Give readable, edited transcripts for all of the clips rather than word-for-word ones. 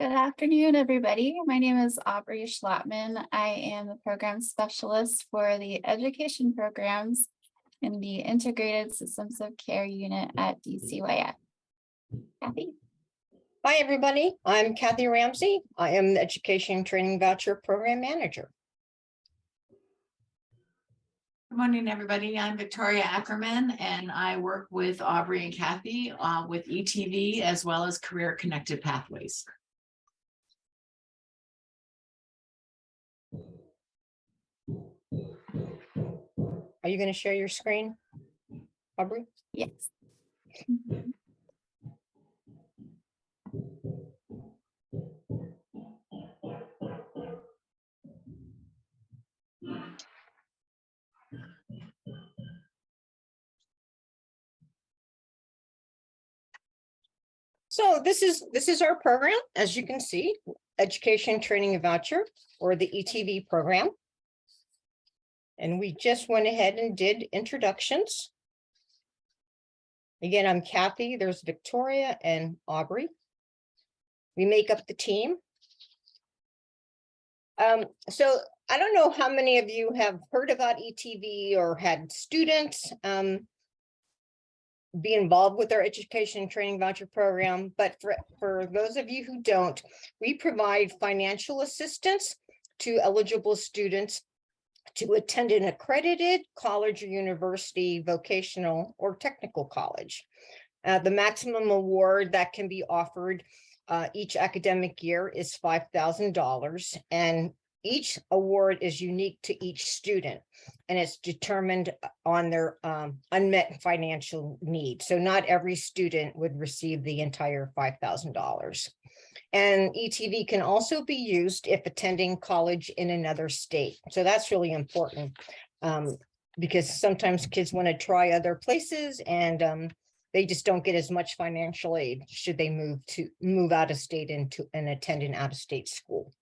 Good afternoon, everybody. My name is Aubrey Schlattman. I am the program specialist for the education programs in the Integrated Systems of Care unit at DCYF. Kathy? Hi, everybody. I'm Kathy Ramsey. I am the Education Training Voucher Program Manager. Good morning, everybody. I'm Victoria Ackerman, and I work with Aubrey and Kathy with ETV as well as Career Connected Pathways. Are you going to share your screen, Aubrey? Yes. So this is our program, as you can see, Education Training Voucher, or the ETV program. And we just went ahead and did introductions. Again, I'm Kathy, there's Victoria and Aubrey. We make up the team. So I don't know how many of you have heard about ETV or had students be involved with our Education Training Voucher program, but for those of you who don't, we provide financial assistance to eligible students to attend an accredited college or university, vocational or technical college. The maximum award that can be offered each academic year is $5,000, and each award is unique to each student, and it's determined on their unmet financial need. So not every student would receive the entire $5,000. And ETV can also be used if attending college in another state. So that's really important because sometimes kids want to try other places and they just don't get as much financial aid should they move out of state and attend an out-of-state school.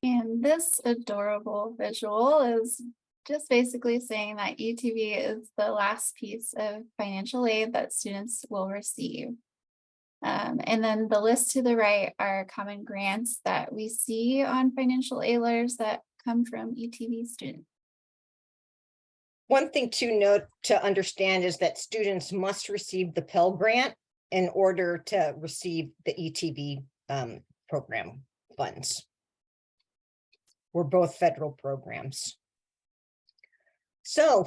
And this adorable visual is just basically saying that ETV is the last piece of financial aid that students will receive. And then the list to the right are common grants that we see on financial aid letters that come from ETV students. One thing to understand is that students must receive the Pell Grant in order to receive the ETV program funds. We're both federal programs. So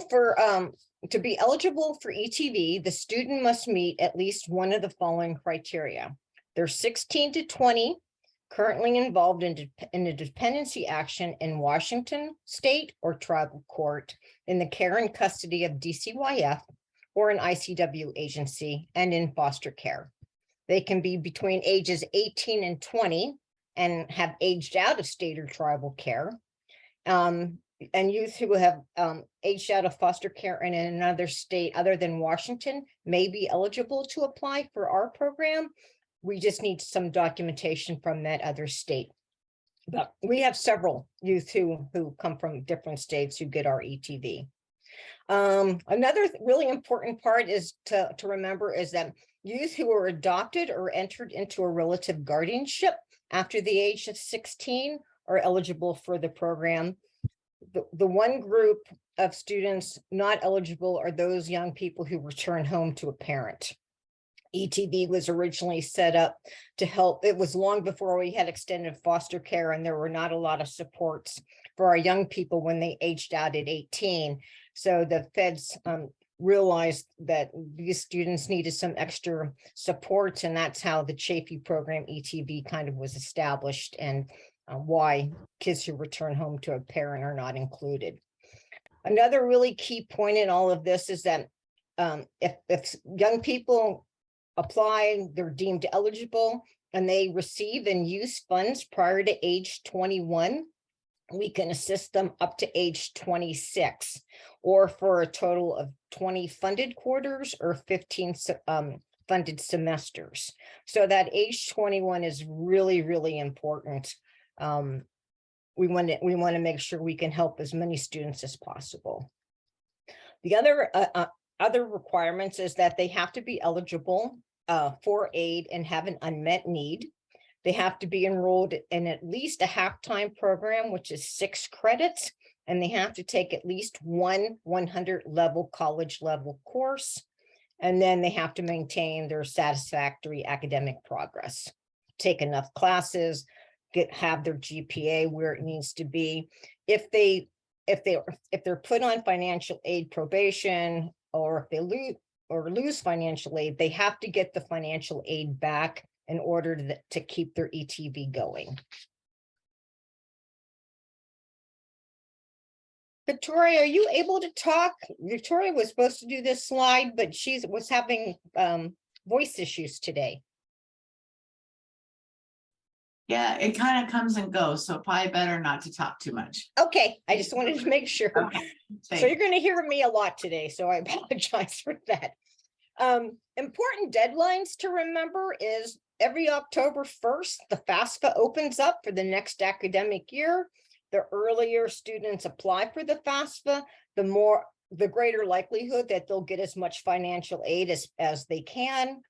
to be eligible for ETV, the student must meet at least one of the following criteria. They're 16 to 20, currently involved in a dependency action in Washington state or tribal court in the care and custody of DCYF or an ICW agency and in foster care. They can be between ages 18 and 20 and have aged out of state or tribal care. And youth who have aged out of foster care in another state other than Washington may be eligible to apply for our program. We just need some documentation from that other state. But we have several youth who come from different states who get our ETV. Another really important part is to remember is that youth who are adopted or entered into a relative guardianship after the age of 16 are eligible for the program. The one group of students not eligible are those young people who return home to a parent. ETV was originally set up to help. It was long before we had extended foster care, and there were not a lot of supports for our young people when they aged out at 18. So the feds realized that these students needed some extra support, and that's how the Chafee program ETV kind of was established, and why kids who return home to a parent are not included. Another really key point in all of this is that if young people apply, they're deemed eligible, and they receive and use funds prior to age 21, we can assist them up to age 26, or for a total of 20 funded quarters or 15 funded semesters. So that age 21 is really, really important. We want to make sure we can help as many students as possible. The other other requirements is that they have to be eligible for aid and have an unmet need. They have to be enrolled in at least a half-time program, which is 6 credits, and they have to take at least one 100 level college level course. And then they have to maintain their satisfactory academic progress, take enough classes, have their GPA where it needs to be. If they're put on financial aid probation, or if they lose financial aid, they have to get the financial aid back in order to keep their ETV going. Victoria, are you able to talk? Victoria was supposed to do this slide, but she was having voice issues today. Yeah, it kind of comes and goes, so probably better not to talk too much. Okay, I just wanted to make sure. Okay. So you're going to hear me a lot today, so I apologize for that. Important deadlines to remember is every October 1st, the FAFSA opens up for the next academic year. The earlier students apply for the FAFSA, the greater likelihood that they'll get as much financial aid as they can.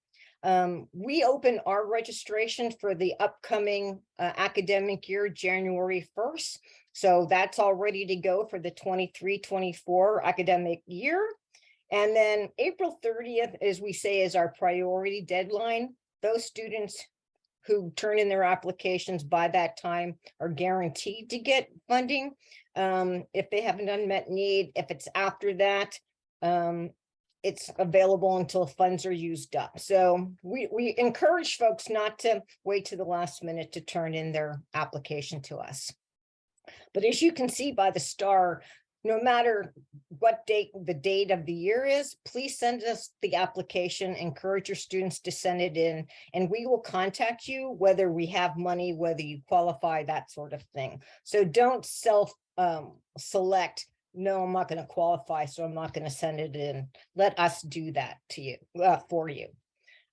We open our registration for the upcoming academic year, January 1st. So that's all ready to go for the 23-24 academic year. And then April 30th, as we say, is our priority deadline. Those students who turn in their applications by that time are guaranteed to get funding. If they have an unmet need, if it's after that, it's available until funds are used up. So we encourage folks not to wait to the last minute to turn in their application to us. But as you can see by the star, no matter what date the date of the year is, please send us the application, encourage your students to send it in, and we will contact you whether we have money, whether you qualify, that sort of thing. So don't select, no, I'm not going to qualify, so I'm not going to send it in. Let us do that to you, for you.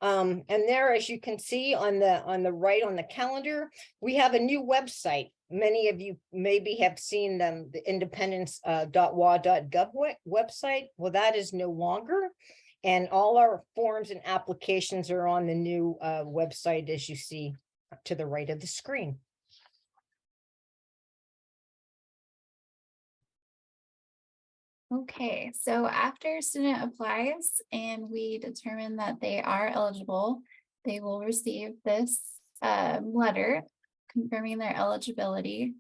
And there, as you can see on the right on the calendar, we have a new website. Many of you maybe have seen them, the independence.wa.gov website. Well, that is no longer. And all our forms and applications are on the new website, as you see to the right of the screen. Okay, so after a student applies and we determine that they are eligible, they will receive this letter confirming their eligibility.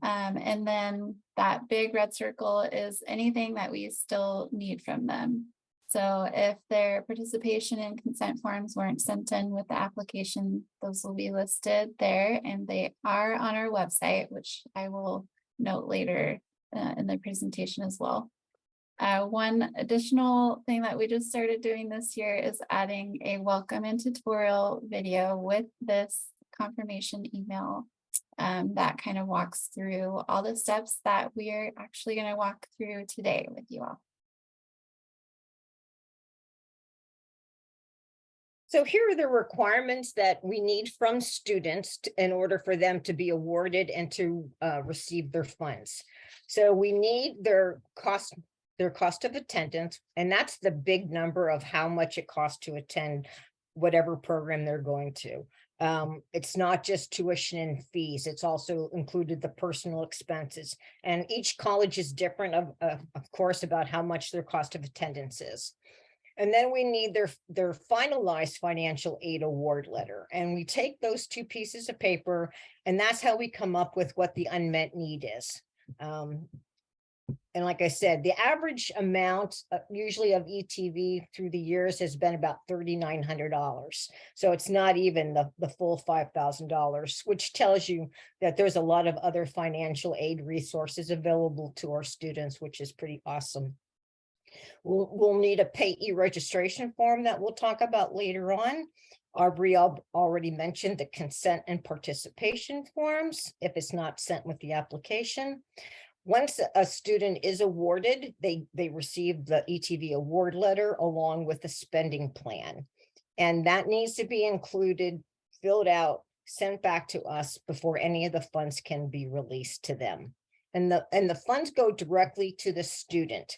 And then that big red circle is anything that we still need from them. So if their participation and consent forms weren't sent in with the application, those will be listed there, and they are on our website, which I will note later in the presentation as well. One additional thing that we just started doing this year is adding a welcome and tutorial video with this confirmation email that kind of walks through all the steps that we are actually going to walk through today with you all. So here are the requirements that we need from students in order for them to be awarded and to receive their funds. So we need their cost of attendance, and that's the big number of how much it costs to attend whatever program they're going to. It's not just tuition and fees, it's also included the personal expenses. And each college is different, of course, about how much their cost of attendance is. And then we need their finalized financial aid award letter. And we take those two pieces of paper, and that's how we come up with what the unmet need is. And like I said, the average amount usually of ETV through the years has been about $3,900. So it's not even the full $5,000, which tells you that there's a lot of other financial aid resources available to our students, which is pretty awesome. We'll need a payee registration form that we'll talk about later on. Aubrey already mentioned the consent and participation forms if it's not sent with the application. Once a student is awarded, they receive the ETV award letter along with the spending plan. And that needs to be included, filled out, sent back to us before any of the funds can be released to them. And the funds go directly to the student.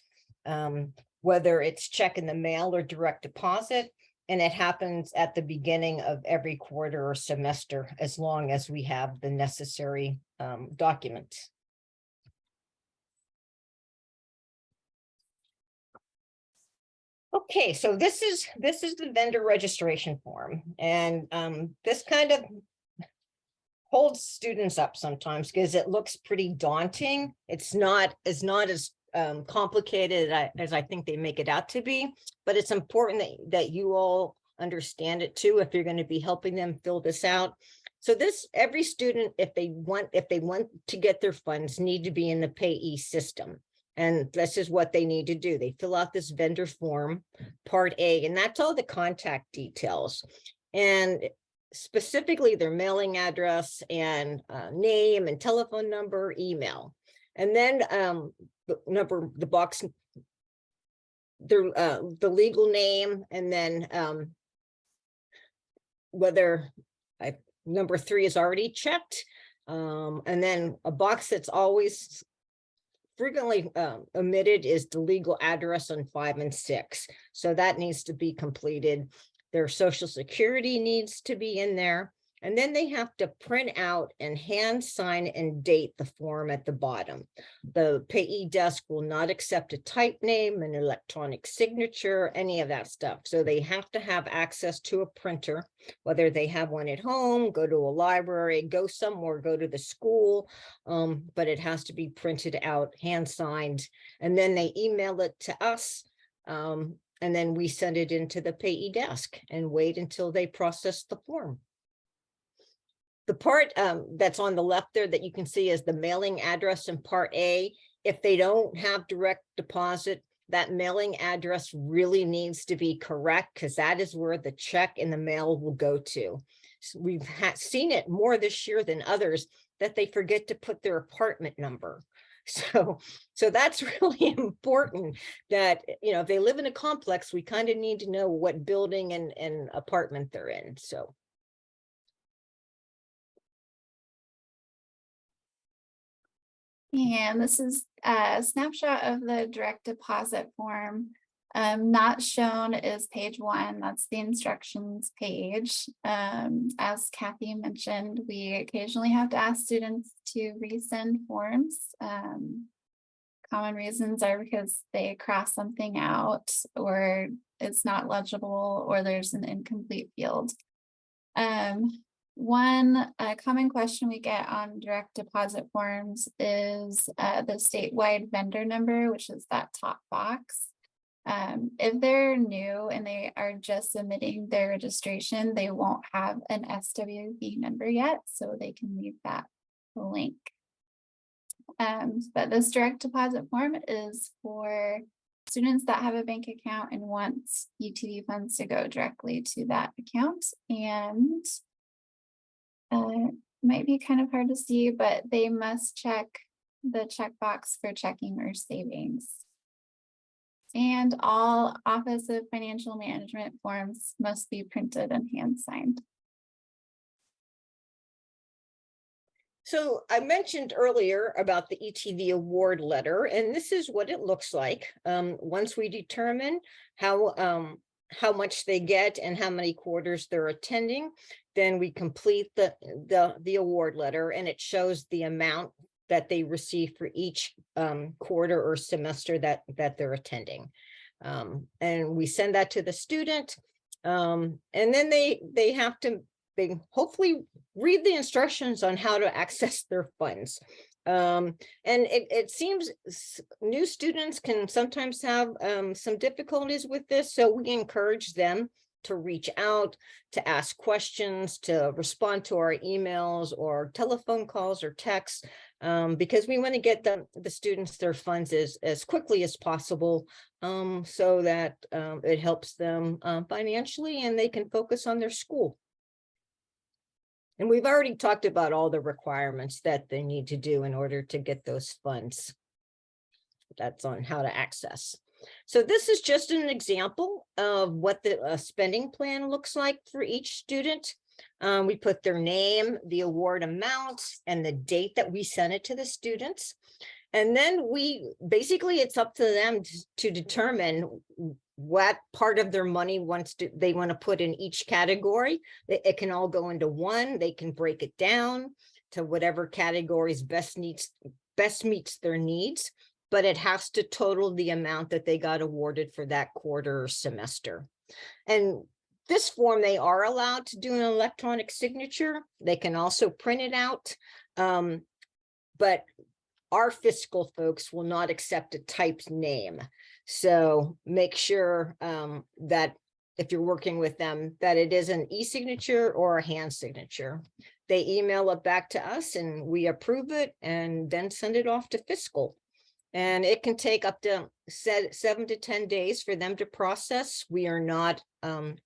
whether it's check in the mail or direct deposit. And it happens at the beginning of every quarter or semester, as long as we have the necessary documents. Okay, so this is the vendor registration form, and this kind of holds students up sometimes because it looks pretty daunting. It's not as complicated as I think they make it out to be, but it's important that you all understand it too if you're going to be helping them fill this out. So every student, if they want to get their funds, need to be in the payee system. And this is what they need to do. They fill out this vendor form, part A, and that's all the contact details. And specifically their mailing address and name and telephone number, email. And then the box, the legal name, and then whether number 3 is already checked. And then a box that's always frequently omitted is the legal address on 5 and 6. So that needs to be completed. Their social security needs to be in there. And then they have to print out and hand sign and date the form at the bottom. The payee desk will not accept a type name, an electronic signature, any of that stuff. So they have to have access to a printer, whether they have one at home, go to a library, go somewhere, go to the school, but it has to be printed out, hand signed, and then they email it to us. And then we send it into the payee desk and wait until they process the form. The part that's on the left there that you can see is the mailing address in part A. If they don't have direct deposit, that mailing address really needs to be correct, because that is where the check in the mail will go to. So we've seen it more this year than others that they forget to put their apartment number. So that's really important that, if they live in a complex, we kind of need to know what building and apartment they're in. So. And this is a snapshot of the direct deposit form. Not shown is page 1. That's the instructions page. As Kathy mentioned, we occasionally have to ask students to resend forms. Common reasons are because they cross something out, or it's not legible, or there's an incomplete field. One common question we get on direct deposit forms is the statewide vendor number, which is that top box. If they're new and they are just submitting their registration, they won't have an SWV number yet, so they can leave that blank. But this direct deposit form is for students that have a bank account and want UTV funds to go directly to that account. And might be kind of hard to see, but they must check the checkbox for checking or savings. And all Office of Financial Management forms must be printed and hand signed. So I mentioned earlier about the ETV award letter, and this is what it looks like. Once we determine how much they get and how many quarters they're attending, then we complete the award letter, and it shows the amount that they receive for each quarter or semester that they're attending. And we send that to the student, and then they hopefully read the instructions on how to access their funds. And it seems new students can sometimes have some difficulties with this, so we encourage them to reach out, to ask questions, to respond to our emails or telephone calls or texts, because we want to get the students their funds as quickly as possible, so that it helps them financially and they can focus on their school. And we've already talked about all the requirements that they need to do in order to get those funds. That's on how to access. So this is just an example of what the spending plan looks like for each student. We put their name, the award amount, and the date that we sent it to the students. And then basically it's up to them to determine what part of their money they want to put in each category. It can all go into one. They can break it down to whatever categories best meets their needs, but it has to total the amount that they got awarded for that quarter or semester. And this form, they are allowed to do an electronic signature. They can also print it out, but our fiscal folks will not accept a typed name. So make sure that if you're working with them, that it is an e-signature or a hand signature. They email it back to us and we approve it and then send it off to fiscal. And it can take up to 7 to 10 days for them to process. We're not an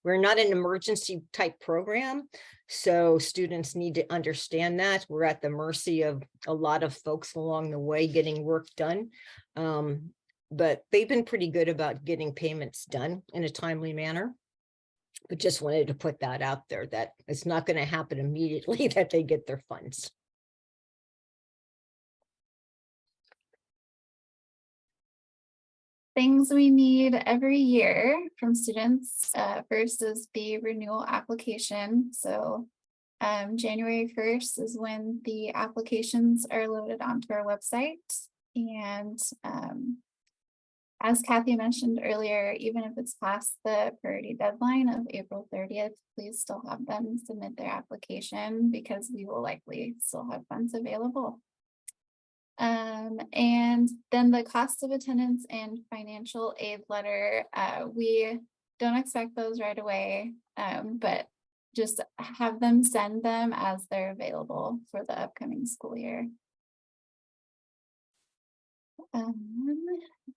emergency type program. So students need to understand that we're at the mercy of a lot of folks along the way getting work done. But they've been pretty good about getting payments done in a timely manner. But just wanted to put that out there, that it's not going to happen immediately that they get their funds. Things we need every year from students. First is the renewal application. So January 1st is when the applications are loaded onto our website. And as Kathy mentioned earlier, even if it's past the priority deadline of April 30th, please still have them submit their application because we will likely still have funds available. And then the cost of attendance and financial aid letter, we don't expect those right away, but just have them send them as they're available for the upcoming school year.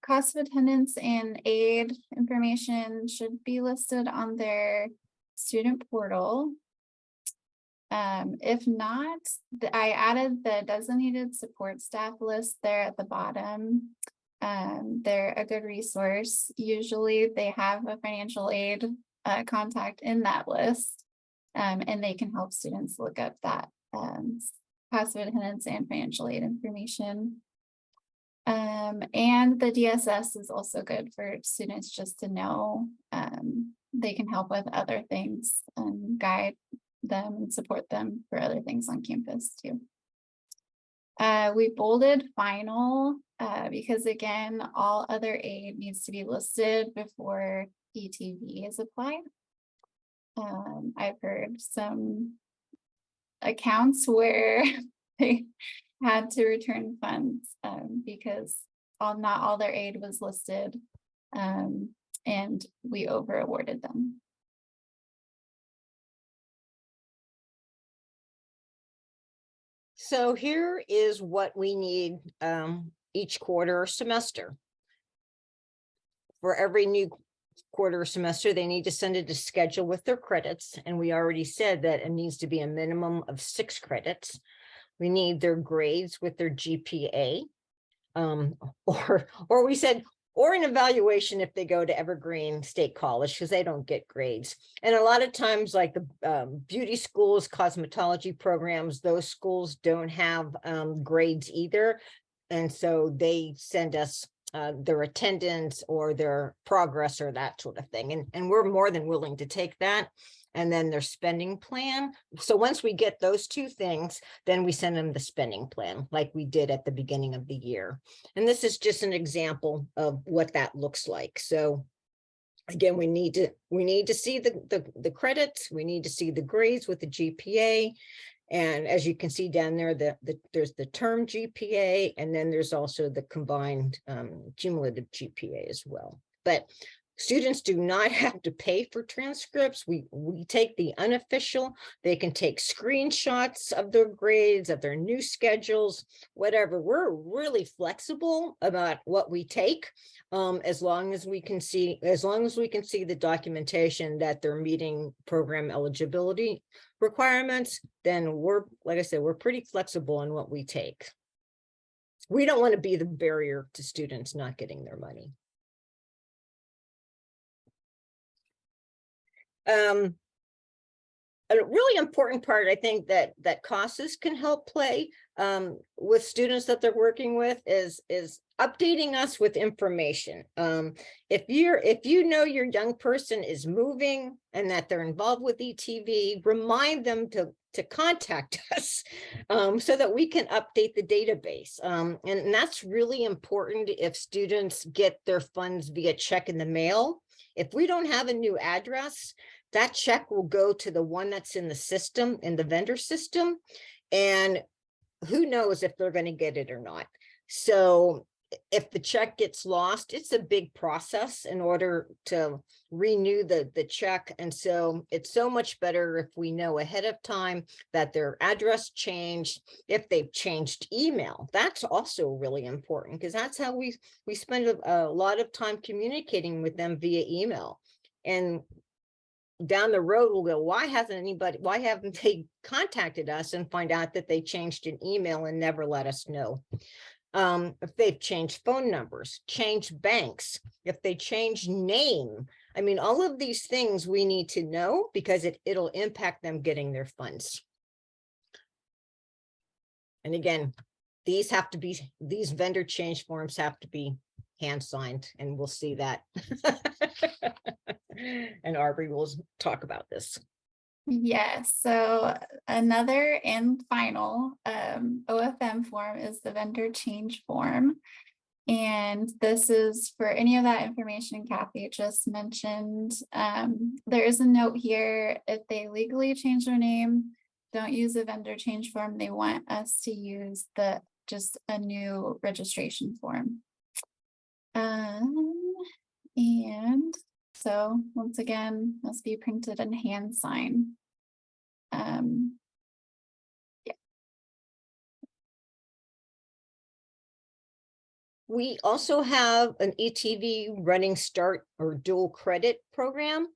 Cost of attendance and aid information should be listed on their student portal. If not, I added the designated support staff list there at the bottom. They're a good resource. Usually they have a financial aid contact in that list, and they can help students look up that cost of attendance and financial aid information. And the DSS is also good for students just to know. They can help with other things and guide them and support them for other things on campus too. We bolded final because again, all other aid needs to be listed before ETV is applied. I've heard some accounts where they had to return funds because not all their aid was listed, and we over awarded them. So here is what we need each quarter or semester. For every new quarter or semester, they need to send it a schedule with their credits. And we already said that it needs to be a minimum of 6 credits. We need their grades with their GPA, or we said, or an evaluation if they go to Evergreen State College, because they don't get grades. And a lot of times, like the beauty schools, cosmetology programs, those schools don't have grades either. And so they send us their attendance or their progress or that sort of thing. And we're more than willing to take that. And then their spending plan. So once we get those 2 things, then we send them the spending plan like we did at the beginning of the year. And this is just an example of what that looks like. So again, we need to see the credits. We need to see the grades with the GPA. And as you can see down there, there's the term GPA, and then there's also the combined cumulative GPA as well. But students do not have to pay for transcripts. We take the unofficial. They can take screenshots of their grades, of their new schedules, whatever. We're really flexible about what we take, as long as we can see the documentation that they're meeting program eligibility requirements. Then like I said, we're pretty flexible on what we take. We don't want to be the barrier to students not getting their money. a really important part, I think, that CASAS can help play with students that they're working with is updating us with information. If you know your young person is moving and that they're involved with ETV, remind them to contact us so that we can update the database. And that's really important if students get their funds via check in the mail. If we don't have a new address, that check will go to the one that's in the system, in the vendor system, and who knows if they're going to get it or not. So if the check gets lost, it's a big process in order to renew the check. And so it's so much better if we know ahead of time that their address changed. If they've changed email, that's also really important, because that's how we spend a lot of time communicating with them via email. And down the road we'll go, why haven't they contacted us, and find out that they changed an email and never let us know. If they've changed phone numbers, changed banks, if they change name, I mean, all of these things we need to know, because it'll impact them getting their funds. And again, these vendor change forms have to be hand signed, and we'll see that. And Aubrey will talk about this. Yes, so another and final OFM form is the vendor change form. And this is for any of that information Kathy just mentioned. There is a note here: if they legally change their name, don't use a vendor change form. They want us to use just a new registration form. And so once again, must be printed and hand signed. Yeah. We also have an ETV Running Start or dual credit program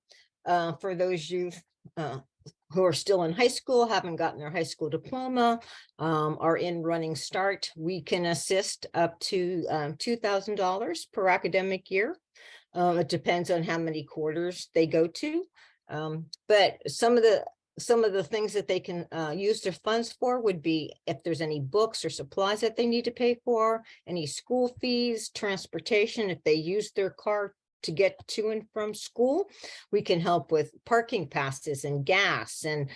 for those youth who are still in high school, haven't gotten their high school diploma, are in Running Start. We can assist up to $2,000 per academic year. It depends on how many quarters they go to. But some of the things that they can use their funds for would be if there's any books or supplies that they need to pay for, any school fees, transportation, if they use their car to get to and from school. We can help with parking passes and gas and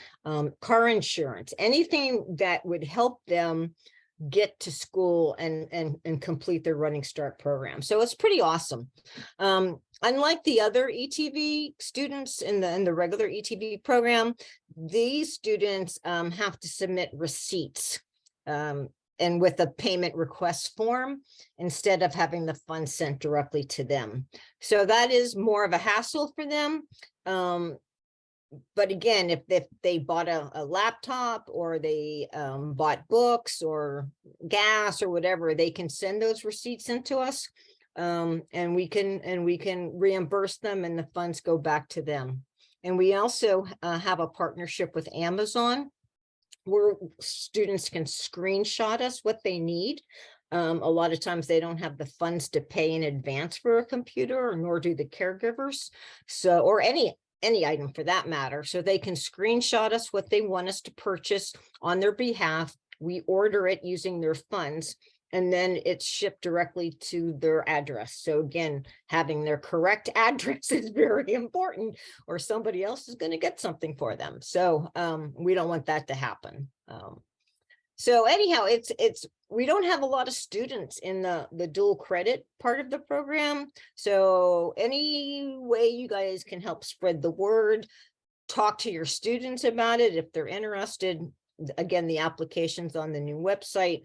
car insurance, anything that would help them get to school and complete their Running Start program. So it's pretty awesome. Unlike the other ETV students in the regular ETV program, these students have to submit receipts and with a payment request form instead of having the funds sent directly to them. So that is more of a hassle for them. But again, if they bought a laptop, or they bought books or gas or whatever, they can send those receipts into us, and we can reimburse them, and the funds go back to them. And we also have a partnership with Amazon, where students can screenshot us what they need. A lot of times they don't have the funds to pay in advance for a computer, nor do the caregivers. So, or any item for that matter. So they can screenshot us what they want us to purchase on their behalf. We order it using their funds, and then it's shipped directly to their address. So again, having their correct address is very important, or somebody else is going to get something for them. So we don't want that to happen. So anyhow, we don't have a lot of students in the dual credit part of the program. So any way you guys can help spread the word, talk to your students about it if they're interested. Again, the application's on the new website.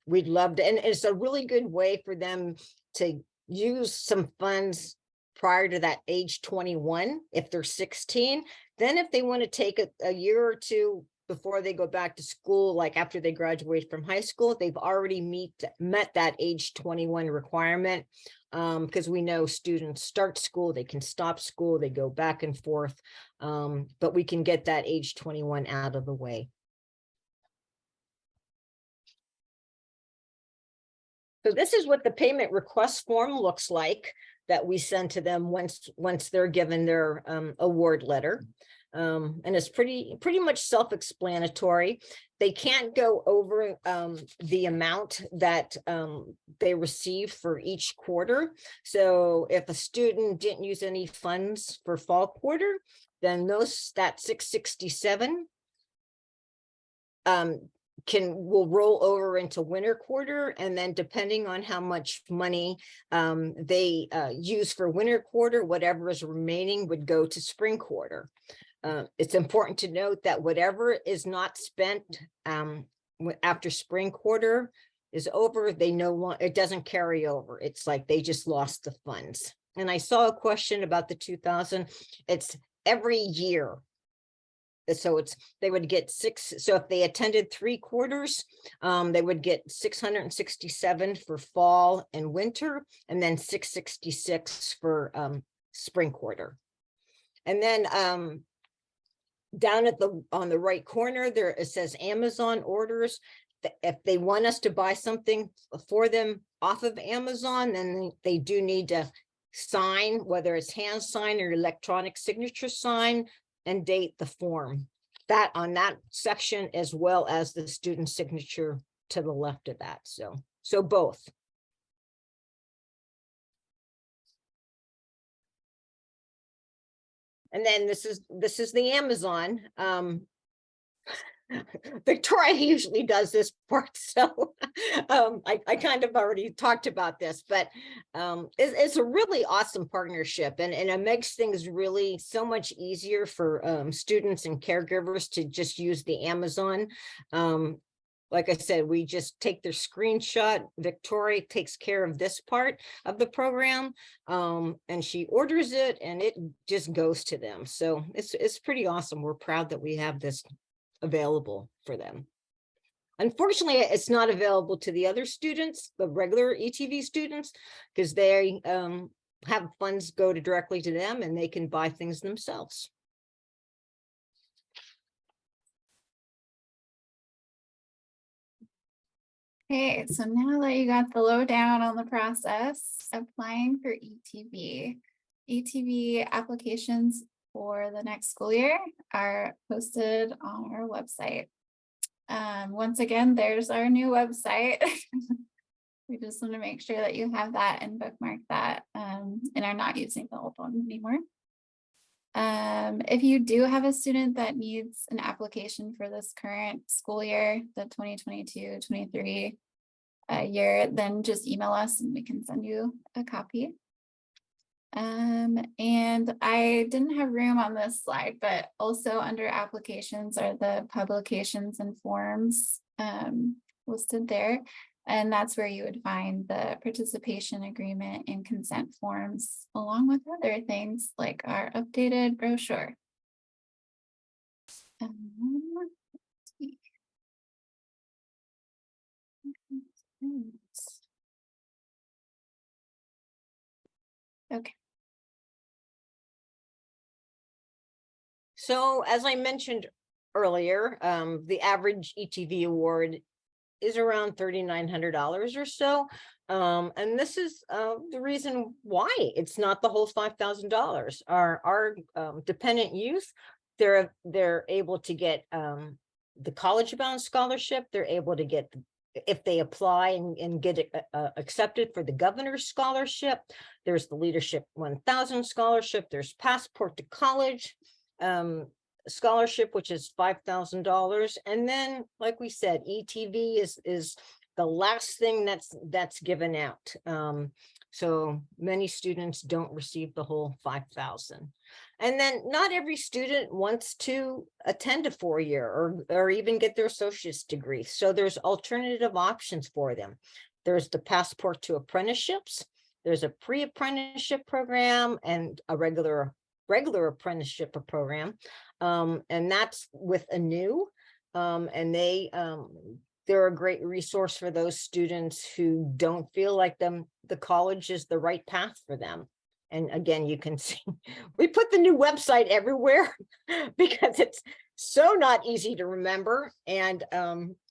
We'd love to, and it's a really good way for them to use some funds prior to that age 21 if they're 16. Then if they want to take a year or two before they go back to school, like after they graduate from high school, they've already met that age 21 requirement, because we know students start school, they can stop school, they go back and forth, but we can get that age 21 out of the way. So this is what the payment request form looks like that we send to them once they're given their award letter. And it's pretty much self-explanatory. They can't go over the amount that they receive for each quarter. So if a student didn't use any funds for fall quarter, then that 667 will roll over into winter quarter, and then depending on how much money they use for winter quarter, whatever is remaining would go to spring quarter. It's important to note that whatever is not spent after spring quarter is over, it doesn't carry over. It's like they just lost the funds. And I saw a question about the 2000. It's every year. So they would get so if they attended 3 quarters, they would get 667 for fall and winter, and then 666 for spring quarter. And then down on the right corner there, it says Amazon orders. If they want us to buy something for them off of Amazon, then they do need to sign, whether it's hand sign or electronic signature sign, and date the form that on that section, as well as the student signature to the left of that. So both. And then this is the Amazon. Victoria usually does this part, so I kind of already talked about this, but it's a really awesome partnership, and it makes things really so much easier for students and caregivers to just use the Amazon. Like I said, we just take their screenshot. Victoria takes care of this part of the program, and she orders it, and it just goes to them. So it's pretty awesome. We're proud that we have this available for them. Unfortunately, it's not available to the other students, the regular ETV students, because they have funds go directly to them and they can buy things themselves. Okay, so now that you got the lowdown on the process, applying for ETV. ETV applications for the next school year are posted on our website. Once again, there's our new website. We just want to make sure that you have that and bookmark that and are not using the old one anymore. If you do have a student that needs an application for this current school year, the 2022-23 year, then just email us and we can send you a copy. And I didn't have room on this slide, but also under applications are the publications and forms listed there. And that's where you would find the participation agreement and consent forms, along with other things like our updated brochure. Let's see. Okay. So as I mentioned earlier, the average ETV award is around $3,900 or so. And this is the reason why it's not the whole $5,000. Our dependent youth, they're able to get the college bound scholarship. They're able to get, if they apply and get it accepted for the governor's scholarship. There's the Leadership 1000 scholarship. There's Passport to College scholarship, which is $5,000. And then, like we said, ETV is the last thing that's given out. So many students don't receive the whole $5,000. And then not every student wants to attend a 4-year or even get their associate's degree. So there's alternative options for them. There's the Passport to Apprenticeships. There's a pre-apprenticeship program and a regular apprenticeship program. And that's with ANU. And they're a great resource for those students who don't feel like the college is the right path for them. And again, you can see, we put the new website everywhere because it's so not easy to remember. And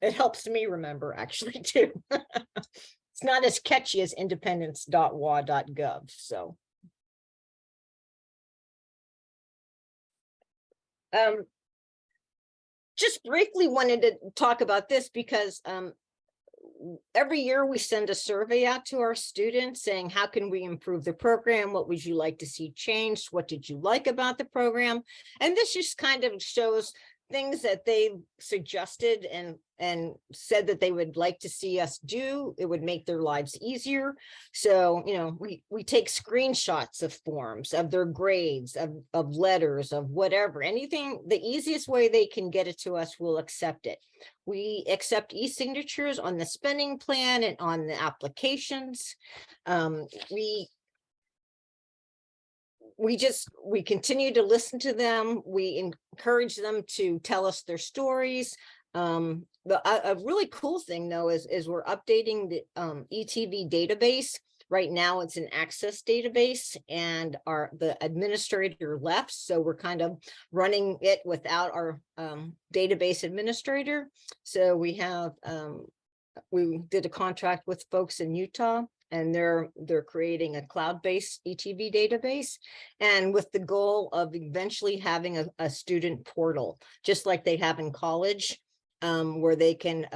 it helps me remember actually too. It's not as catchy as independence.wa.gov. So. Just briefly wanted to talk about this because every year we send a survey out to our students saying, how can we improve the program? What would you like to see changed? What did you like about the program? And this just kind of shows things that they've suggested and said that they would like to see us do. It would make their lives easier. So, you know, we take screenshots of forms, of their grades, of letters, of whatever, anything, the easiest way they can get it to us, we'll accept it. We accept e-signatures on the spending plan and on the applications. We continue to listen to them. We encourage them to tell us their stories. A really cool thing though is we're updating the ETV database. Right now it's an access database and the administrator left. So we're kind of running it without our database administrator. So we did a contract with folks in Utah, and they're creating a cloud-based ETV database, and with the goal of eventually having a student portal, just like they have in college, where they can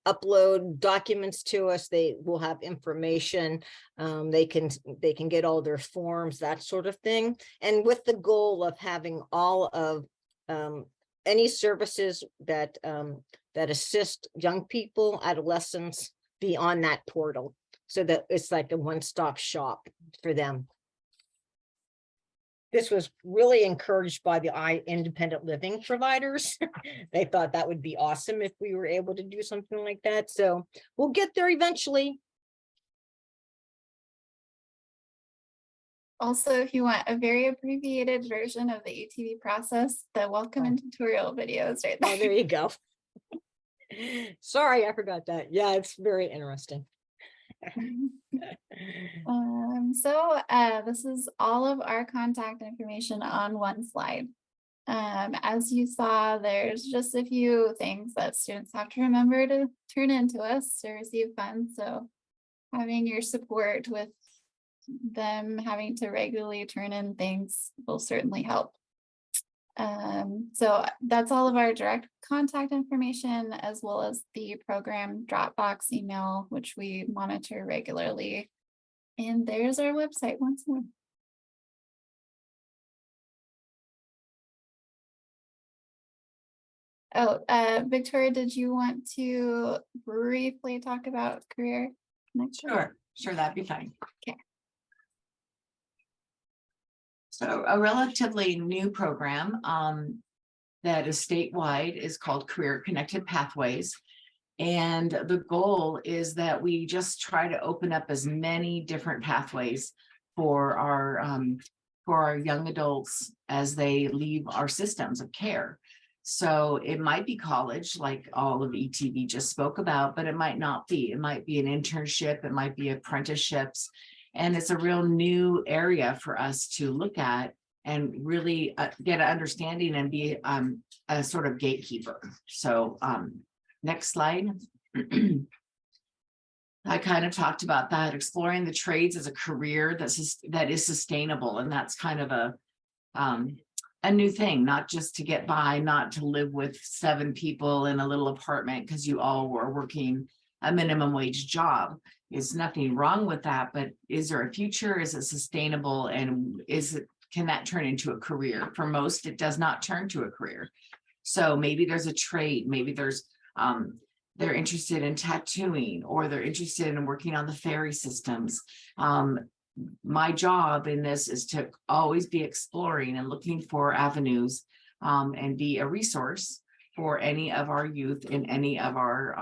upload documents to us. They will have information. They can get all their forms, that sort of thing, and with the goal of having all of any services that assist young people, adolescents, be on that portal, so that it's like a one-stop shop for them. This was really encouraged by the independent living providers. They thought that would be awesome if we were able to do something like that. So we'll get there eventually. Also, if you want a very abbreviated version of the ETV process, the welcome and tutorial videos right there. Oh, there you go. Sorry, I forgot that. Yeah, it's very interesting. This is all of our contact information on one slide. As you saw, there's just a few things that students have to remember to turn into us to receive funds. So having your support with them having to regularly turn in things will certainly help. So that's all of our direct contact information, as well as the program Dropbox email, which we monitor regularly. And there's our website once more. Oh, Victoria, did you want to briefly talk about career connection? Sure, that'd be fine. Okay. So a relatively new program that is statewide is called Career Connected Pathways. And the goal is that we just try to open up as many different pathways for our young adults as they leave our systems of care. So it might be college, like all of ETV just spoke about, but it might not be. It might be an internship, it might be apprenticeships. And it's a real new area for us to look at and really get an understanding and be a sort of gatekeeper. So next slide. I kind of talked about that, exploring the trades as a career that is sustainable. And that's kind of a new thing, not just to get by, not to live with 7 people in a little apartment because you all were working a minimum wage job. There's nothing wrong with that, but is there a future? Is it sustainable? And can that turn into a career? For most, it does not turn to a career. So maybe there's a trade, maybe there's they're interested in tattooing, or they're interested in working on the ferry systems. My job in this is to always be exploring and looking for avenues and be a resource for any of our youth in any of our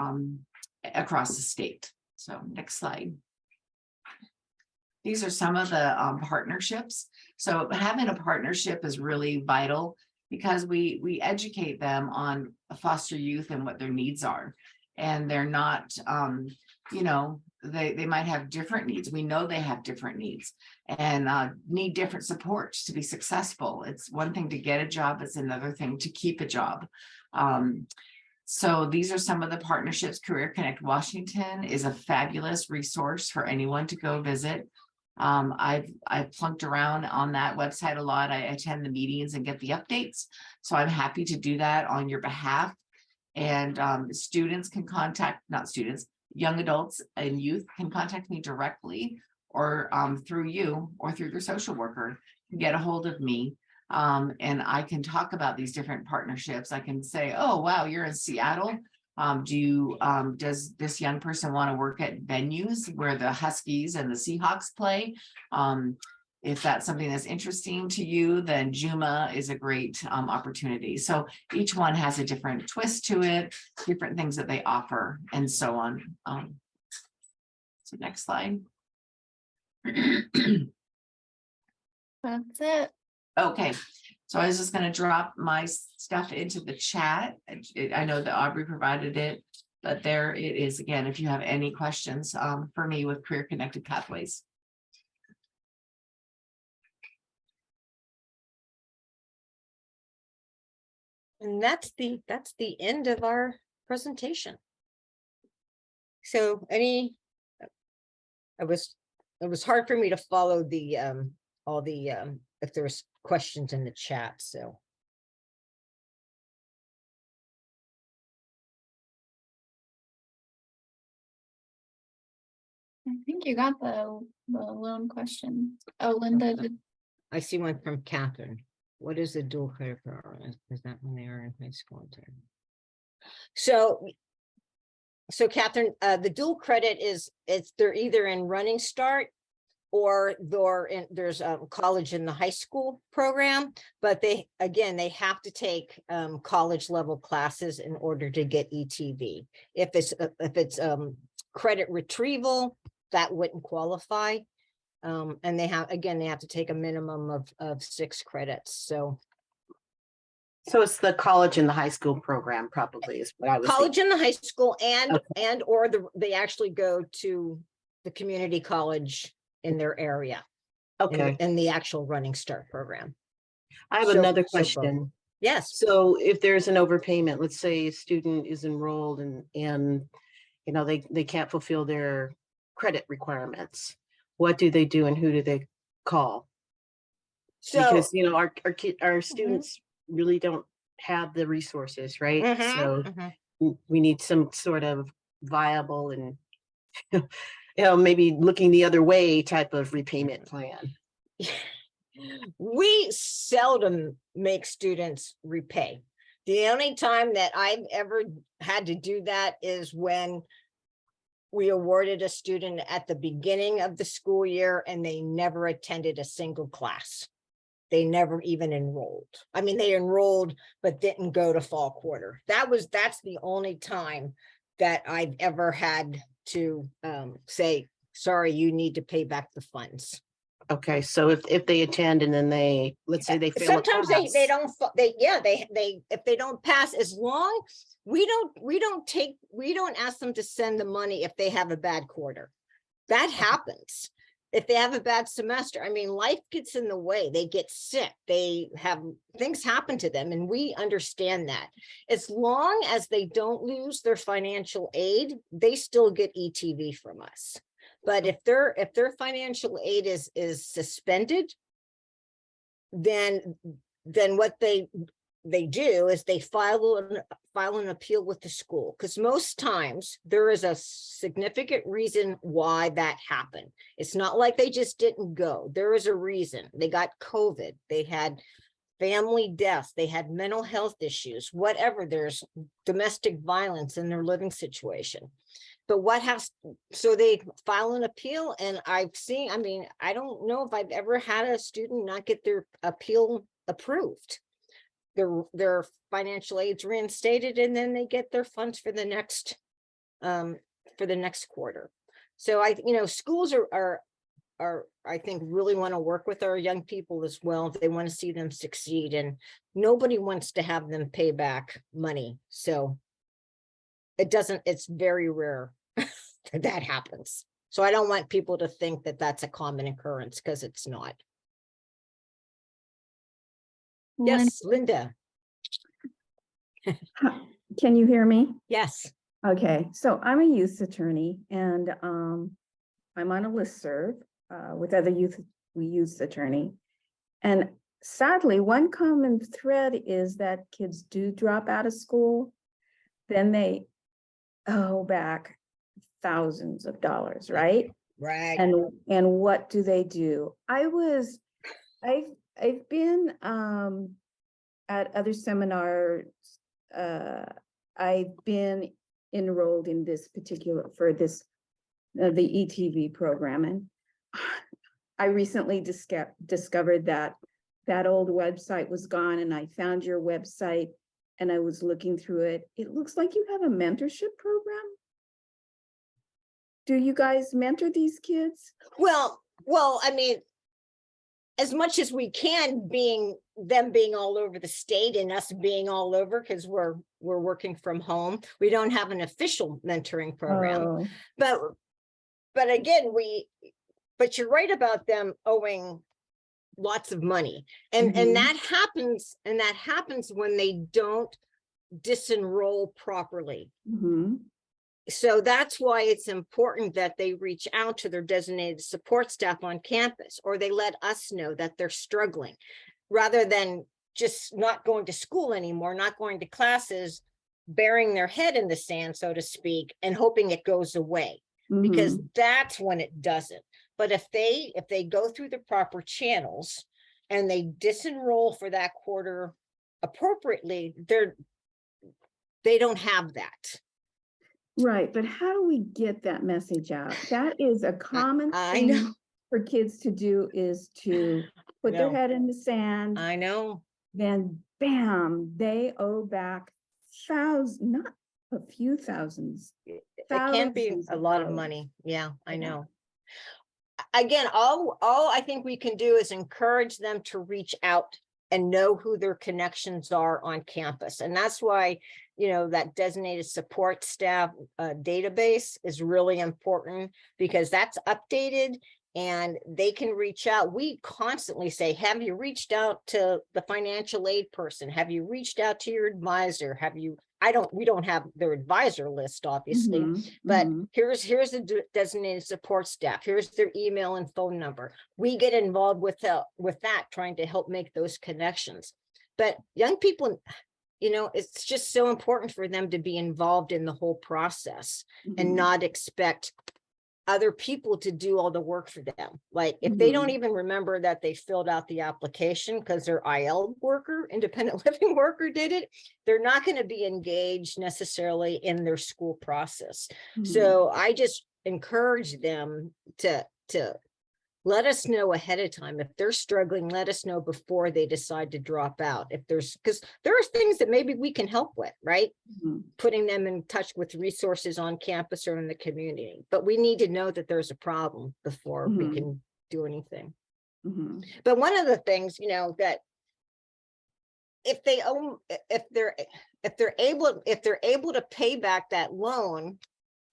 across the state. So next slide. These are some of the partnerships. So having a partnership is really vital because we educate them on foster youth and what their needs are. And they're not, they might have different needs. We know they have different needs and need different supports to be successful. It's one thing to get a job, it's another thing to keep a job. So these are some of the partnerships. Career Connect Washington is a fabulous resource for anyone to go visit. I've plunked around on that website a lot. I attend the meetings and get the updates. So I'm happy to do that on your behalf. And students can contact, not students, young adults and youth can contact me directly or through you or through your social worker, get a hold of me. And I can talk about these different partnerships. I can say, oh, wow, you're in Seattle. Does this young person want to work at venues where the Huskies and the Seahawks play? If that's something that's interesting to you, then Juma is a great opportunity. So each one has a different twist to it, different things that they offer, and so on. So next slide. That's it. Okay, so I was just going to drop my stuff into the chat. I know that Aubrey provided it, but there it is again, if you have any questions for me with Career Connected Pathways. And that's the end of our presentation. So it was hard for me to follow the all the if there's questions in the chat. So I think you got the loan question. Oh, Linda did. I see one from Catherine. What is the dual credit program? Is that when they are in high school? So Catherine, the dual credit they're either in Running Start or there's a college in the high school program, but they have to take college level classes in order to get ETV. If it's credit retrieval, that wouldn't qualify. And they have to take a minimum of 6 credits. So it's the college and the high school program, probably is what I was college thinking. in the high school Okay. or they actually go to the community college in their area. Okay. In the actual Running Start program. I have another question. Yes. So if there's an overpayment, let's say a student is enrolled and you know they can't fulfill their credit requirements, what do they do and who do they call? So Because you know our students really don't have the resources, right? So we need some sort of viable and you know maybe looking the other way type of repayment plan. we seldom make students repay. The only time that I've ever had to do that is when we awarded a student at the beginning of the school year and they never attended a single class. They never even enrolled. I mean, they enrolled, but didn't go to fall quarter. That's the only time that I've ever had to say, sorry, you need to pay back the funds. Okay, so if they attend and then let's say they fail. Sometimes they don't if they don't pass, as long we don't ask them to send the money if they have a bad quarter. That happens. If they have a bad semester, I mean, life gets in the way. They get sick. They have things happen to them. And we understand that. As long as they don't lose their financial aid, they still get ETV from us. But if their financial aid is suspended, then what they do is they file an appeal with the school, because most times there is a significant reason why that happened. It's not like they just didn't go. There is a reason. They got COVID, they had family deaths, they had mental health issues, whatever. There's domestic violence in their living situation. But so they file an appeal, and I've seen, I mean, I don't know if I've ever had a student not get their appeal approved. Their financial aid's reinstated, and then they get their funds for the next quarter. So schools are I think really want to work with our young people as well. They want to see them succeed, and nobody wants to have them pay back money. So it's very rare that happens. So I don't want people to think that that's a common occurrence, because it's not. Yes, Linda. Can you hear me? Yes. Okay, so I'm a youth attorney, and I'm on a listserv, with other youth attorney. And sadly, one common thread is that kids do drop out of school, then they owe back thousands of dollars, right? Right. And what do they do? I've been at other seminars. I've been enrolled in this particular the ETV program, and I recently discovered that old website was gone, and I found your website and I was looking through it. It looks like you have a mentorship program. Do you guys mentor these kids? Well, I mean, as much as we can, them being all over the state and us being all over, because we're working from home. We don't have an official mentoring program, Oh, but again, but you're right about them owing lots of money, and Mhm. that happens when they don't disenroll properly. mhm. So that's why it's important that they reach out to their designated support staff on campus, or they let us know that they're struggling, rather than just not going to school anymore, not going to classes, burying their head in the sand, so to speak, and hoping it goes away, because Mhm. that's when it doesn't. But if they go through the proper channels and they disenroll for that quarter appropriately, they don't have that. Right, but how do we get that message out? That is a common I know. thing for kids to do, is to put their No. head in the sand, I know. then bam, they owe back not a few thousands. It can be Thousands a of lot of dollars. money. Yeah, I Yeah. know. Again, all I think we can do is encourage them to reach out and know who their connections are on campus. And that's why, that designated support staff database is really important, because that's updated and they can reach out. We constantly say, have you reached out to the financial aid person? Have you reached out to your advisor? We don't have their advisor list, obviously, Mhm, but mhm. here's the designated support staff. Here's their email and phone number. We get involved with that, trying to help make those connections. But young people, it's just so important for them to be involved in the whole process and Mhm. not expect other people to do all the work for them. Like, if they don't Mhm. even remember that they filled out the application because their IL worker, independent living worker, did it, they're not going to be engaged necessarily in their school process. Mhm. So I just encourage them to let us know ahead of time. If they're struggling, let us know before they decide to drop out. Because there are things that maybe we can help with, right? Mhm. Putting them in touch with resources on campus or in the community. But we need to know that there's a problem before we Mhm. can do anything. Mhm. But one of the things, that if they're able to pay back that loan,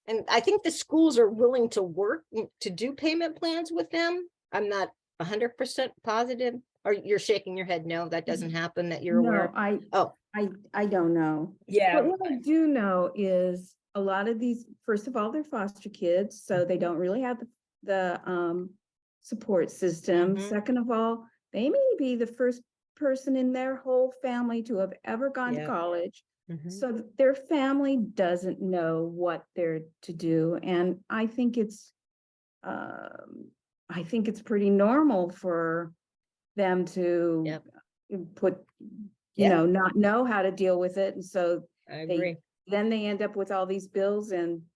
and I think the schools are willing to work to do payment plans with them. I'm not 100% positive. Or you're shaking your head, no, that doesn't happen, that you're No, aware? Oh, I don't know. yeah. But what I do know is a lot of these, first of all, they're foster kids, so they don't really have the support system. Mhm. Second of all, they may be the first person in their whole family to have ever gone to Yeah. college. Mhm. So their family doesn't know what they're to do. And I think it's pretty normal for them to Yep. put, Yeah. not know how to deal with it. And so I agree. then they end up with all these bills, and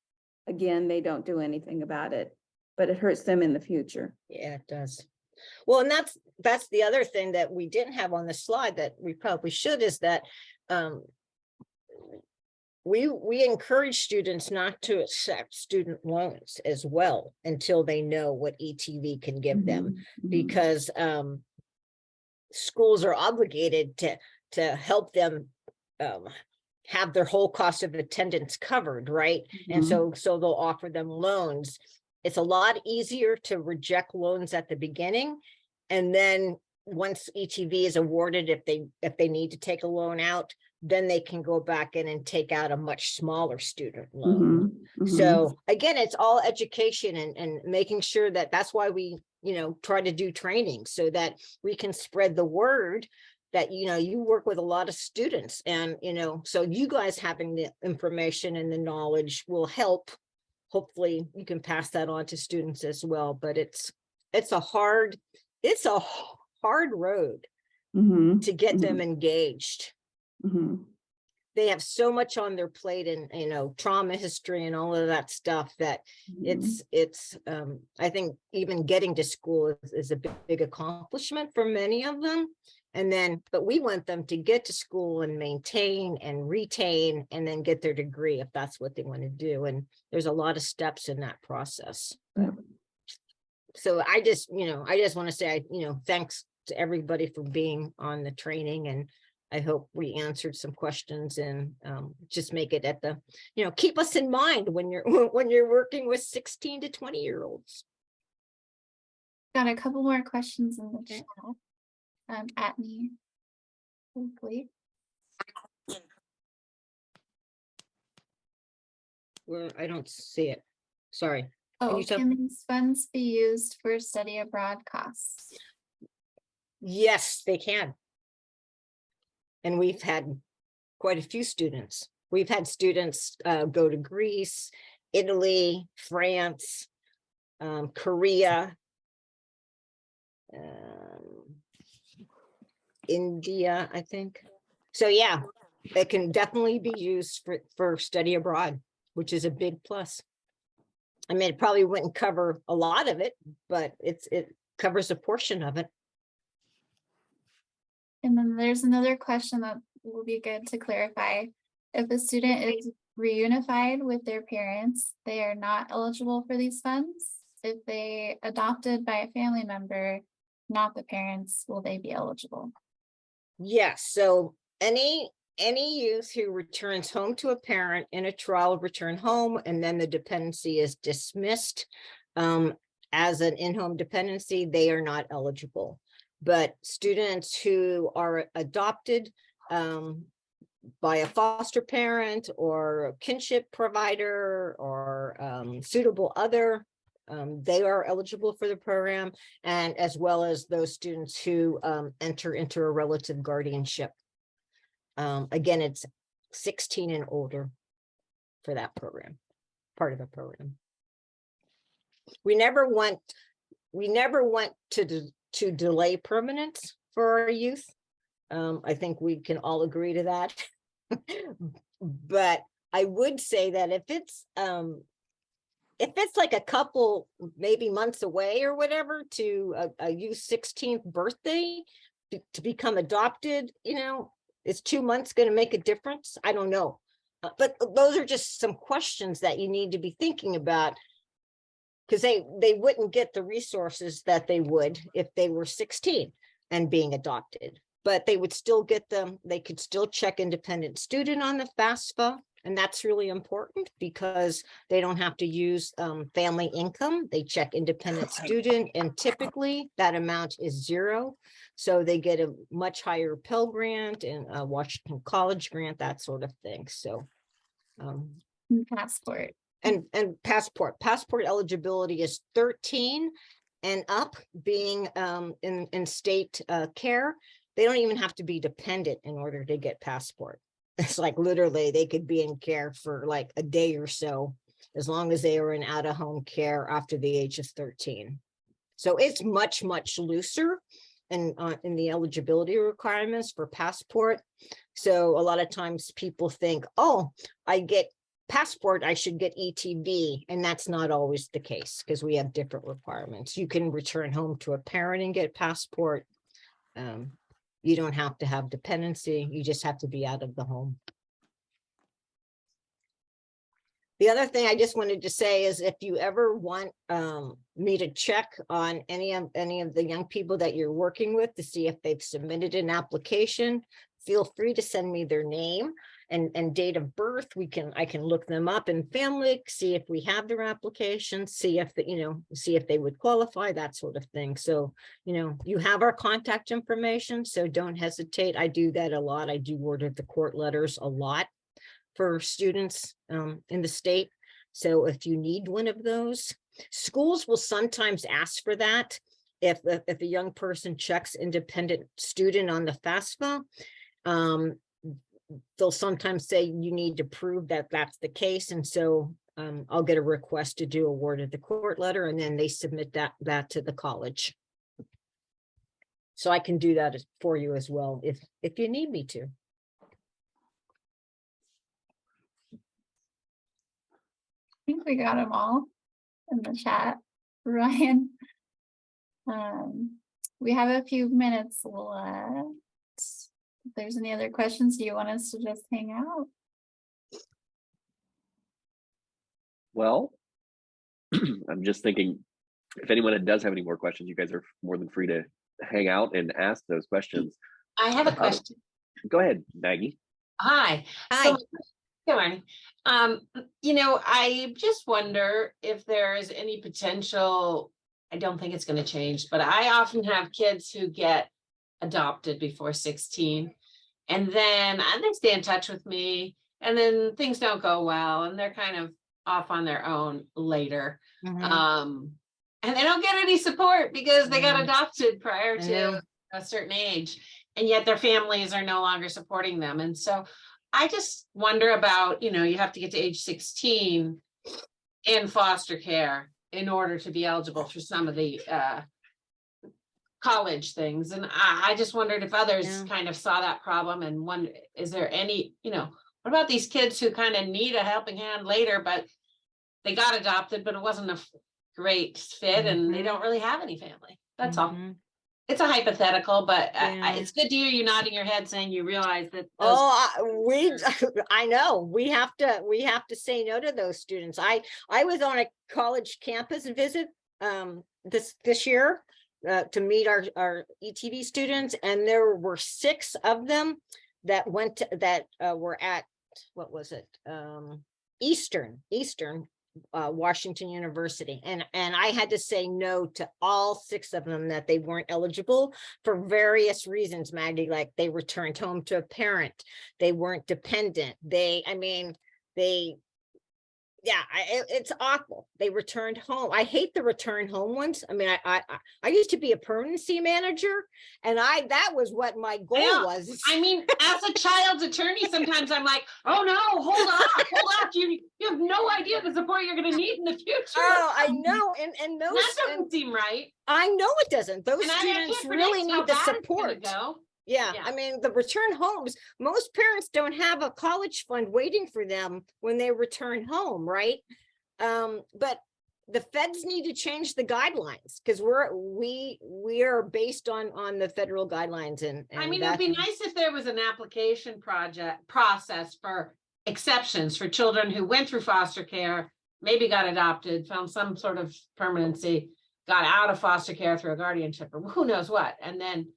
again, they don't do anything about it, but it hurts them in the future. Yeah, it does. Well, and that's the other thing that we didn't have on the slide that we probably should, is that we encourage students not to accept student loans as well until they know what ETV can give them, Mhm, mhm. because schools are obligated to help them have their whole cost of attendance covered, right? And Mhm. so they'll offer them loans. It's a lot easier to reject loans at the beginning, and then once ETV is awarded, if they need to take a loan out, then they can go back in and take out a much smaller student loan. Mhm, mhm. So again, it's all education and making sure that's why we try to do training so that we can spread the word that, you work with a lot of students, and, so you guys having the information and the knowledge will help. Hopefully you can pass that on to students as well, but it's a hard road Mhm, to get them engaged. mhm. They have so much on their plate, and, trauma history and all of that stuff, that Mhm. it's I think even getting to school is a big accomplishment for many of them. And then, but we want them to get to school and maintain and retain and then get their degree if that's what they want to do. And there's a lot of steps in that process. Yep. So I just want to say, thanks to everybody for being on the training, and I hope we answered some questions, and just make it at the, keep us in mind when you're working with 16 to 20-year-olds. Got a couple more questions in the chat. At me. Hopefully. Where I don't see it. Sorry. Oh, you tell- can these funds be used for study abroad costs? Yes, they can. And we've had quite a few students. We've had students go to Greece, Italy, France, Korea, India, I think. So yeah, it can definitely be used for study abroad, which is a big plus. I mean, it probably wouldn't cover a lot of it, but it covers a portion of it. And then there's another question that will be good to clarify. If a student is reunified with their parents, they are not eligible for these funds. If they adopted by a family member, not the parents, will they be eligible? Yes, so any youth who returns home to a parent in a trial of return home, and then the dependency is dismissed as an in-home dependency, they are not eligible. But students who are adopted by a foster parent or a kinship provider or suitable other, they are eligible for the program, and as well as those students who enter into a relative guardianship. Again, it's 16 and older for that program, part of the program. We never want to delay permanence for our youth. I think we can all agree to that. But I would say that if it's like a couple, maybe months away or whatever, to a youth's 16th birthday to become adopted, is 2 months going to make a difference? I don't know. But those are just some questions that you need to be thinking about, because they wouldn't get the resources that they would if they were 16 and being adopted. But they would still get them. They could still check independent student on the FAFSA. And that's really important because they don't have to use family income. They check independent student, and typically that amount is 0. So they get a much higher Pell Grant and a Washington College grant, that sort of thing. So Passport. and passport eligibility is 13 and up, being in state care. They don't even have to be dependent in order to get passport. It's like literally they could be in care for like a day or so, as long as they are in out-of-home care after the age of 13. So it's much looser in the eligibility requirements for passport. So a lot of times people think, oh, I get passport, I should get ETV. And that's not always the case, because we have different requirements. You can return home to a parent and get passport. You don't have to have dependency. You just have to be out of the home. The other thing I just wanted to say is, if you ever want me to check on any of the young people that you're working with to see if they've submitted an application, feel free to send me their name and date of birth. I can look them up in Family, see if we have their application, see if they would qualify, that sort of thing. So, you have our contact information, so don't hesitate. I do that a lot. I do order the court letters a lot for students in the state. So if you need one of those, schools will sometimes ask for that. if a young person checks independent student on the FAFSA, they'll sometimes say you need to prove that that's the case. And so I'll get a request to do a word at the court letter, and then they submit that to the college. So I can do that for you as well if you need me to. I think we got them all in the chat, Ryan. We have a few minutes left. If there's any other questions, do you want us to just hang out? Well, I'm just thinking, if anyone does have any more questions, you guys are more than free to hang out and ask those questions. I have a question. Go ahead, Maggie. Hi. Hi. So, good morning. I just wonder if there is any potential, I don't think it's going to change, but I often have kids who get adopted before 16, and then they stay in touch with me, and then things don't go well, and they're kind of off on their own later. And they don't get any support because they got adopted prior to a certain age, and yet their families are no longer supporting them. And so I just wonder about, you have to get to age 16 in foster care in order to be eligible for some of the college things. And I just wondered if others kind of saw that problem, and wonder, is there any, what about these kids who kind of need a helping hand later, but they got adopted, but it wasn't a great fit, and they don't really have any family. That's all. It's a hypothetical, but it's good to hear you nodding your head saying you realize that. I know we have to say no to those students. I was on a college campus visit this year to meet our ETV students, and there were 6 of them that were at, what was it, Eastern Washington University, and I had to say no to all 6 of them, that they weren't eligible for various reasons, Maggie, like they returned home to a parent, they weren't dependent, it's awful. They returned home. I hate the return home ones. I mean, I used to be a permanency manager, and that was what my goal was. I mean, as a child's attorney, sometimes I'm like, oh no, hold off. You have no idea the support you're going to need in the future. Oh, I know, and those that doesn't seem right. I know it doesn't. Those students really need the support. Yeah, I mean, the return homes, most parents don't have a college fund waiting for them when they return home, right? But the feds need to change the guidelines, because we are based on the federal guidelines, and I mean, it'd be nice if there was an application process for exceptions for children who went through foster care, maybe got adopted, found some sort of permanency, got out of foster care through a guardianship or who knows what, and then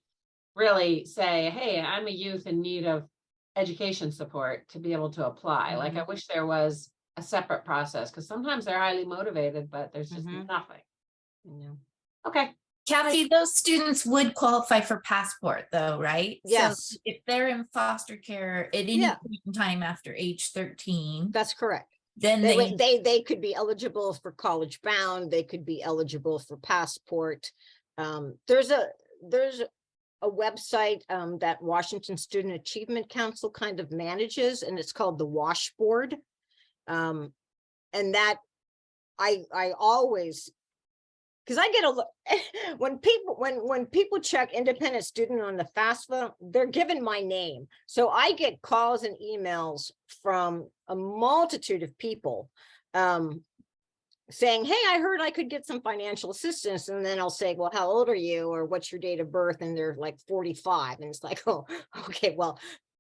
really say, hey, I'm a youth in need of education support to be able to apply. Like, I wish there was a separate process, because sometimes they're highly motivated, but there's just nothing. Okay. Kathy, those students would qualify for passport though, right? Yes. So if they're in foster care at any point in time after age 13. That's correct. Then they could be eligible for college bound, they could be eligible for passport. There's a website that Washington Student Achievement Council kind of manages, and it's called the WASH Board. And that I always, because I get when people check independent student on the FAFSA, they're given my name. So I get calls and emails from a multitude of people saying, hey, I heard I could get some financial assistance. And then I'll say, well, how old are you? Or what's your date of birth? And they're like 45. And it's like, oh, okay, well,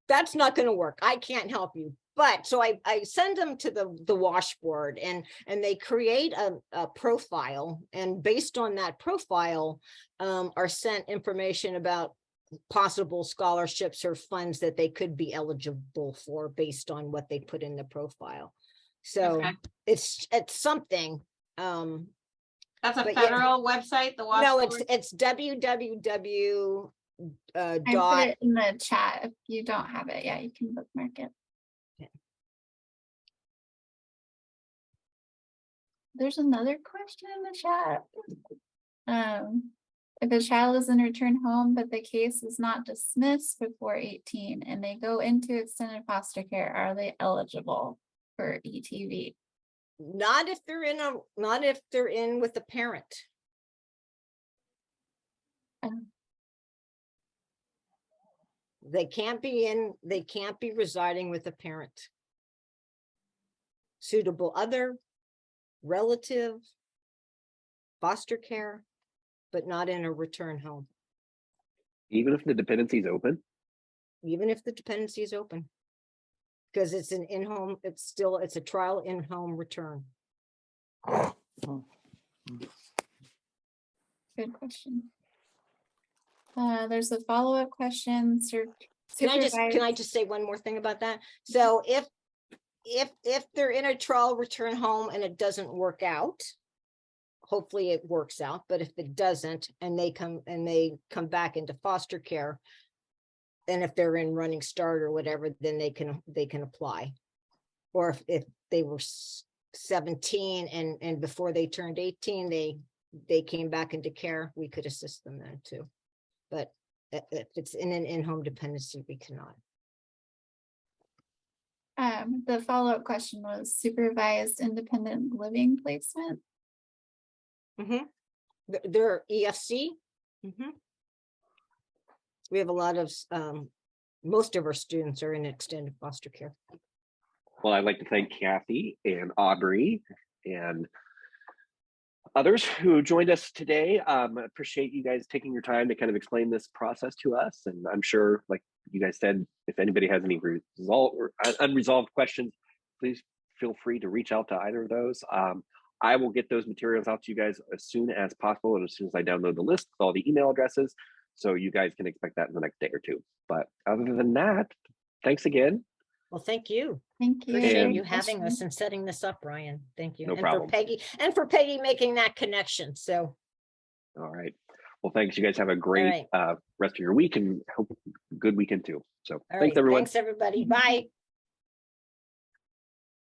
that's not going to work. I can't help you. But so I send them to the WASH board, and they create a profile. And based on that profile are sent information about possible scholarships or funds that they could be eligible for based on what they put in the profile. So it's something. That's a federal website, the WASH No, board? it's www. I put it in the chat. If you don't have it, you can bookmark it. There's another question in the chat. If a child is in return home, but the case is not dismissed before 18 and they go into extended foster care, are they eligible for ETV? Not if they're in with a parent. Um, They can't be residing with a parent. Suitable other, relative, foster care, but not in a return home, Even if the dependency is open? even if the dependency is open. Because it's an in-home, it's a trial in-home return. Good question. There's a follow-up question. Can I just say one more thing about that? So if they're in a trial return home and it doesn't work out, hopefully it works out, but if it doesn't, and they come back into foster care, and if they're in Running Start or whatever, then they can apply. Or if they were 17 and before they turned 18, they came back into care, we could assist them then too. But if it's in an in-home dependency, we cannot. The follow-up question was supervised independent living placement. They're EFC. We have a lot of, most of our students are in extended foster care. Well, I'd like to thank Kathy and Aubrey and others who joined us today. Appreciate you guys taking your time to kind of explain this process to us. And I'm sure, like you guys said, if anybody has any unresolved questions, please feel free to reach out to either of those. I will get those materials out to you guys as soon as possible, and as soon as I download the list with all the email addresses, so you guys can expect that in the next day or two. But other than that, thanks again. Well, thank you. Thank you. Appreciate And- you having us and setting this up, Ryan. Thank you. No And problem. for Peggy making that connection. So, All right. Well, thanks. You guys have a great right. rest of your week, and hope good weekend too. So all thanks, right. everyone. Thanks, everybody. Bye.